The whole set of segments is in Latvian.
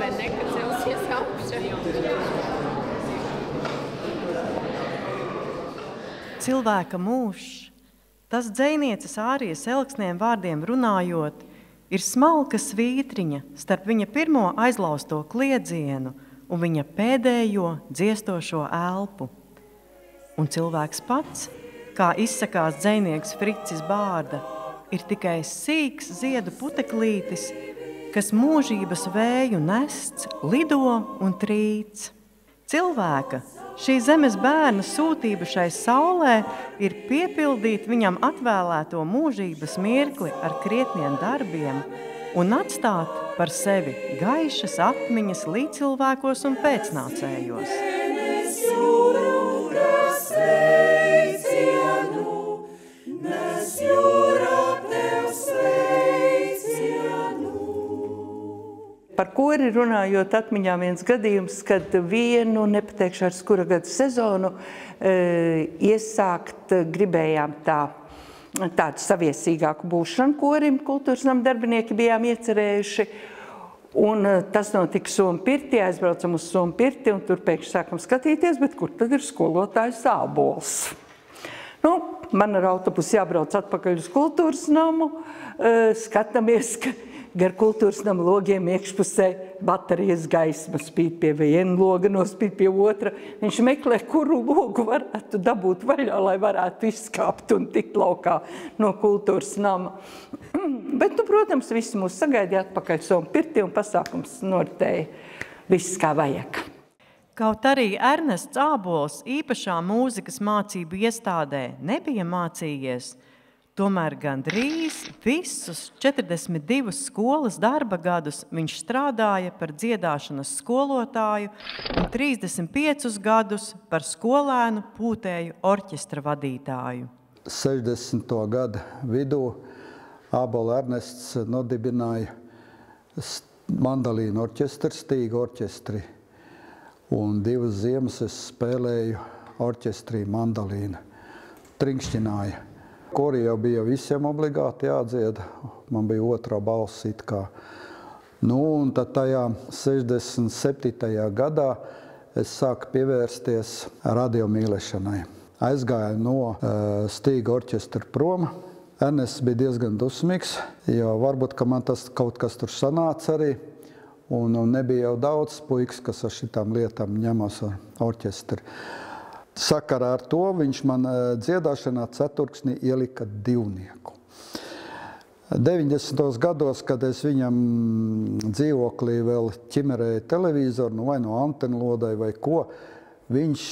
vai ne, ka celsies augšā. Cilvēka mūžs, tas dzejnieces Ārijas Elksniem vārdiem runājot, ir smalka svītriņa starp viņa pirmo aizlausto kliedzienu un viņa pēdējo dziestošo elpu. Un cilvēks pats, kā izsakās dzejnieks Fricis Bārda, ir tikai sīks ziedu puteklītis, kas mūžības vēju nests, lido un trīc. Cilvēka, šī zemes bērna sūtība šai saulē ir piepildīt viņam atvēlēto mūžības mirkli ar krietniem darbiem un atstāt par sevi gaišas atmiņas līdzcilvēkos un pēcnācējos. Par kori runājot, atmiņā viens gadījums, kad vienu, nepateikšu ar kura gada sezonu, iesākt gribējām tādu saviesīgāku būšanu korim, kultūras nama darbinieki bijām iecerējuši. Un tas notika Somu pirtī, aizbraucam uz Somu pirti un tur pēkšņi sākam skatīties, bet kur tad ir skolotājs Ābols? Man ar autobusu jābrauc atpakaļ uz kultūras namu, skatāmies, ka gar kultūras nama logiem iekšpusē baterijas gaisma spīd pie viena loga, nospīd pie otra. Viņš meklē, kuru logu varētu dabūt vaļā, lai varētu izskāpt un tikt laukā no kultūras nama. Bet, protams, visi mūs sagaidīja atpakaļ Somu pirtī un pasākums noritēja viss kā vajag. Kaut arī Ernests Ābols īpašā mūzikas mācību iestādē nebija mācījies, tomēr gandrīz visus 42 skolas darba gadus viņš strādāja par dziedāšanas skolotāju un 35 gadus par skolēnu pūtēju orķestra vadītāju. 60. gada vidū Ābola Ernests nodibināja mandolīnu orķestri, Stīga orķestri, un 2 ziemas es spēlēju orķestrī mandolīnu, trinkšķināja. Kori jau bija visiem obligāti jādzied, man bija otrā balss it kā. Un tad tajā 67. gadā es sāku pievērsties radiomīlešanai. Aizgāju no Stīga orķestra prom. Ernests bija diezgan dusmīgs, jo varbūt, ka man tas kaut kas tur sanāca arī. Un nebija jau daudz puikas, kas ar šitām lietām ņemās ar orķestri. Sakarā ar to viņš man dziedāšanā ceturksnī ielika divnieku. 90. gados, kad es viņam dzīvoklī vēl ķimerēju televizoru, vai no antenlodai vai ko, viņš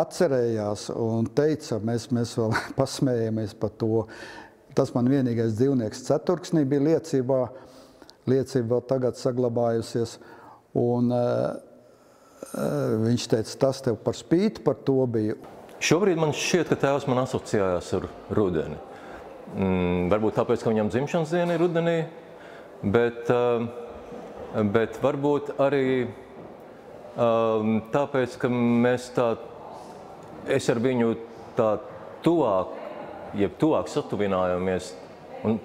atcerējās un teica, mēs vēl pasmējamies par to. Tas man vienīgais dzīvnieks ceturksnī bija liecība vēl tagad saglabājusies. Un viņš teica, tas tev par spīti par to bija. Šobrīd man šķiet, ka tēvs man asociējās ar rudeni. Varbūt tāpēc, ka viņam dzimšanas diena ir rudenī, bet varbūt arī tāpēc, ka es ar viņu tā tuvāk satuvinājāmies un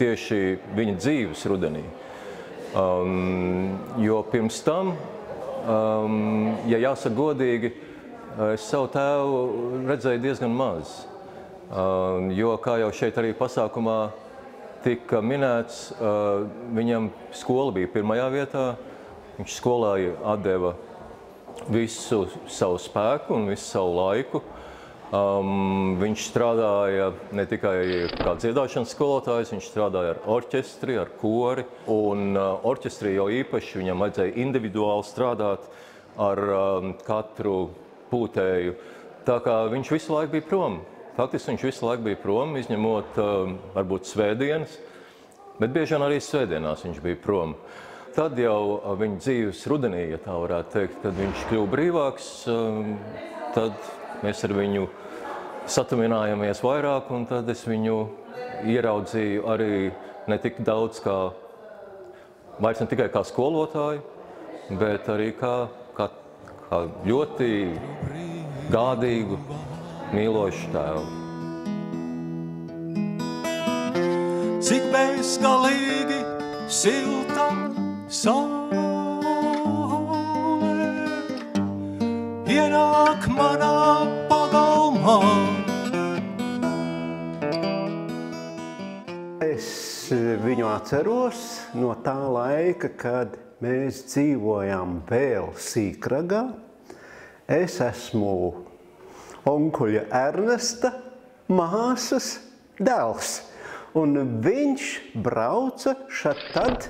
tieši viņa dzīves rudenī. Jo pirms tam, ja jāsaka godīgi, es savu tēvu redzēju diezgan maz. Jo, kā jau šeit arī pasākumā tika minēts, viņam skola bija pirmajā vietā. Viņš skolā atdeva visu savu spēku un visu savu laiku. Viņš strādāja ne tikai kā dziedāšanas skolotājs, viņš strādāja ar orķestri, ar kori. Un orķestrī jau īpaši viņam vajadzēja individuāli strādāt ar katru pūtēju. Tā kā viņš visu laiku bija prom. Faktiski viņš visu laiku bija prom, izņemot varbūt svētdienas, bet bieži vien arī svētdienās viņš bija prom. Tad jau viņa dzīves rudenī, ja tā varētu teikt, kad viņš kļuva brīvāks, tad mēs ar viņu satuvinājāmies vairāk, un tad es viņu ieraudzīju arī ne tik daudz vairs ne tikai kā skolotāju, bet arī kā ļoti gādīgu, mīlošu tēvu. Cik bezgalīgi silta saule, ienāk manā pagalmā. Es viņu atceros no tā laika, kad mēs dzīvojām vēl Sīkragā. Es esmu onkuļa Ernesta māsas dēls. Un viņš brauca šatad,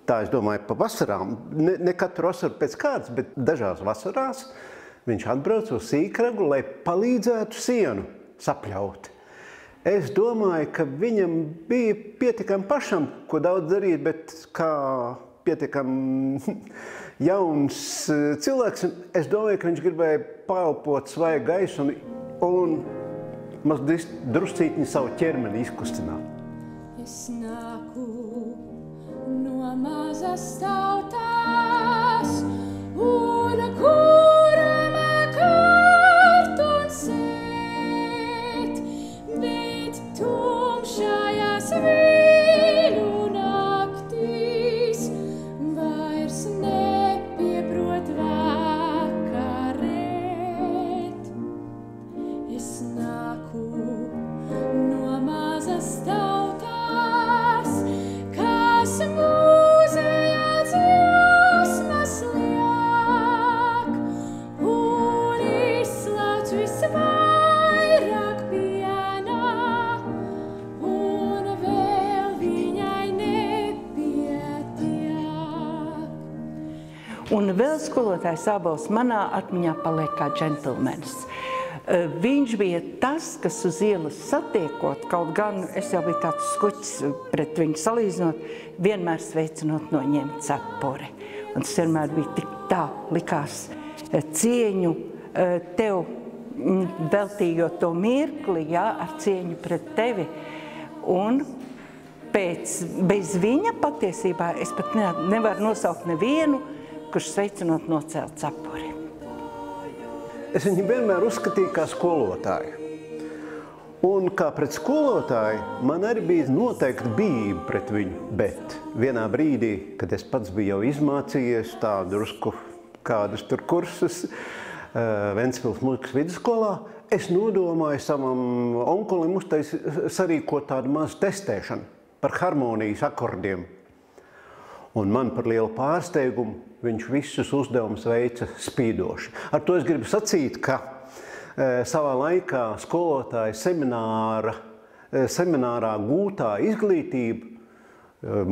tā es domāju, pa vasarām, ne katru vasaru pēc kārtas, bet dažās vasarās, viņš atbrauca uz Sīkragu, lai palīdzētu sienu sapļaut. Es domāju, ka viņam bija pietiekami pašam, ko daudz darīt, bet kā pietiekami jauns cilvēks, es domāju, ka viņš gribēja paelpot svaigu gaisu un druscītņi savu ķermeni izkustināt. Es nāku no mazas tautās un kuram kārt un sēt, bet tumšajās vīļu naktīs vairs nepieprot vakarēt. Es nāku no mazas tautās, kas mūzejā dziesmas liek, un izslauc visvairāk pienā, un vēl viņai nepietiek. Un vēl skolotājs Ābols manā atmiņā paliek kā džentlmenis. Viņš bija tas, kas uz ielas satiekot, kaut gan es jau biju tāds skuķis pret viņu salīdzinot, vienmēr sveicinot noņemt cepuri. Un tas vienmēr bija tik tā, likās cieņu tev veltījot to mirkli, jā, ar cieņu pret tevi. Un bez viņa patiesībā es pat nevaru nosaukt nevienu, kurš sveicinot nocēla cepuri. Es viņu vienmēr uzskatīju kā skolotāju. Un kā pret skolotāju, man arī bija noteikti bijība pret viņu. Bet vienā brīdī, kad es pats biju jau izmācījies tā drusku kādus tur kursus Ventspils mūzikas vidusskolā, es nodomāju savam onkulim sarīkot tādu mazu testēšanu par harmonijas akordiem. Un man par lielu pārsteigumu viņš visus uzdevumus veica spīdoši. Ar to es gribu sacīt, ka savā laikā skolotāja seminārā gūtā izglītība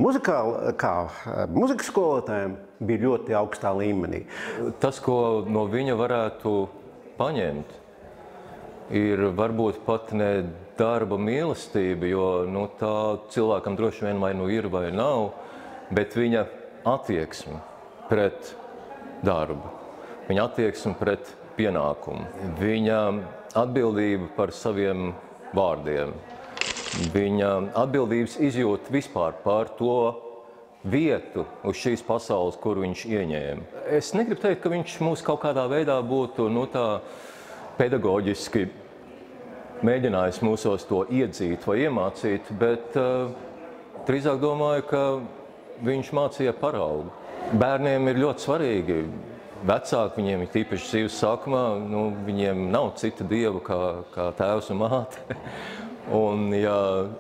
mūzikas skolotājiem bija ļoti augstā līmenī. Tas, ko no viņa varētu paņemt, ir varbūt pat ne darba mīlestība, jo tā cilvēkam droši vien vai nu ir vai nav, bet viņa attieksme pret darbu, viņa attieksme pret pienākumu, viņa atbildība par saviem vārdiem, viņa atbildības izjūta vispār par to vietu uz šīs pasaules, kur viņš ieņēma. Es negribu teikt, ka viņš mūs kaut kādā veidā būtu tā pedagoģiski mēģinājis mūsos to iedzīt vai iemācīt, bet drīzāk domāju, ka viņš mācīja paraugu. Bērniem ir ļoti svarīgi. Vecāki, viņiem ir tīpaši dzīves sākumā, viņiem nav cita dieva kā tēvs un māte. Un ja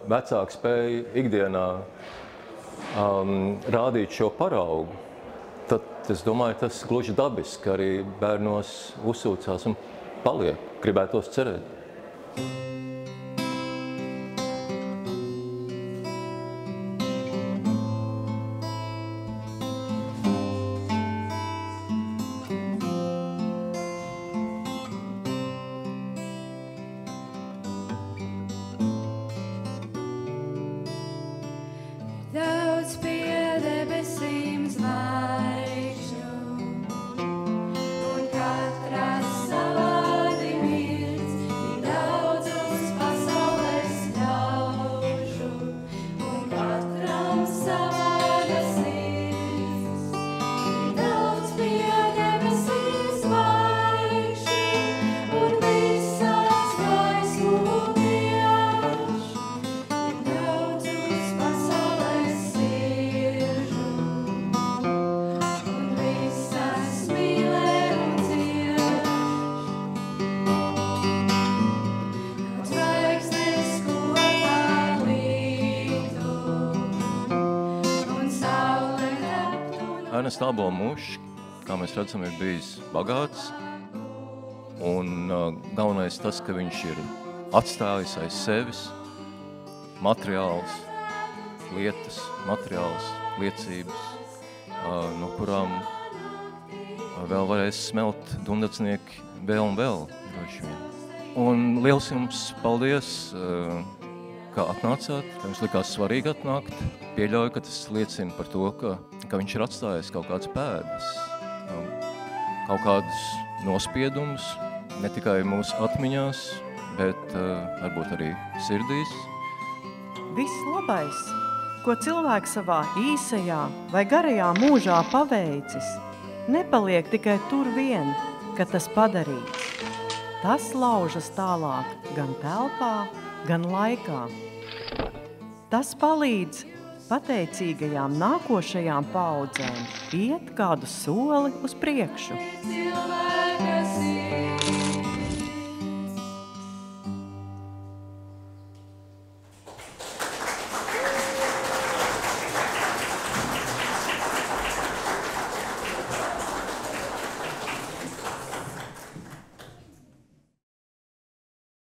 vecāki spēja ikdienā rādīt šo paraugu, tad es domāju, tas gluži dabiski arī bērnos uzsūcās un paliek, gribētos cerēt. Daudz pie debesīm zvaigžņu, un katrā savādi mirdz, tik daudz uz Ernesta Ābola mūžs, kā mēs redzam, ir bijis bagāts. Un galvenais tas, ka viņš ir atstājis aiz sevis materiāls, lietas, materiāls, liecības, no kurām vēl varēs smelt dundacnieki vēl un vēl, droši vien. Un liels jums paldies, ka atnācāt, ka jums likās svarīgi atnākt. Pieļauju, ka tas liecina par to, ka viņš ir atstājis kaut kādas pēdas, kaut kādus nospiedumus, ne tikai mūsu atmiņās, bet varbūt arī sirdīs. Viss labais, ko cilvēks savā īsajā vai garajā mūžā paveicis, nepaliek tikai tur vien, ka tas padarīts. Tas laužas tālāk gan telpā, gan laikā. Tas palīdz pateicīgajām nākošajām paudzēm iet kādu soli uz priekšu. Cilvēks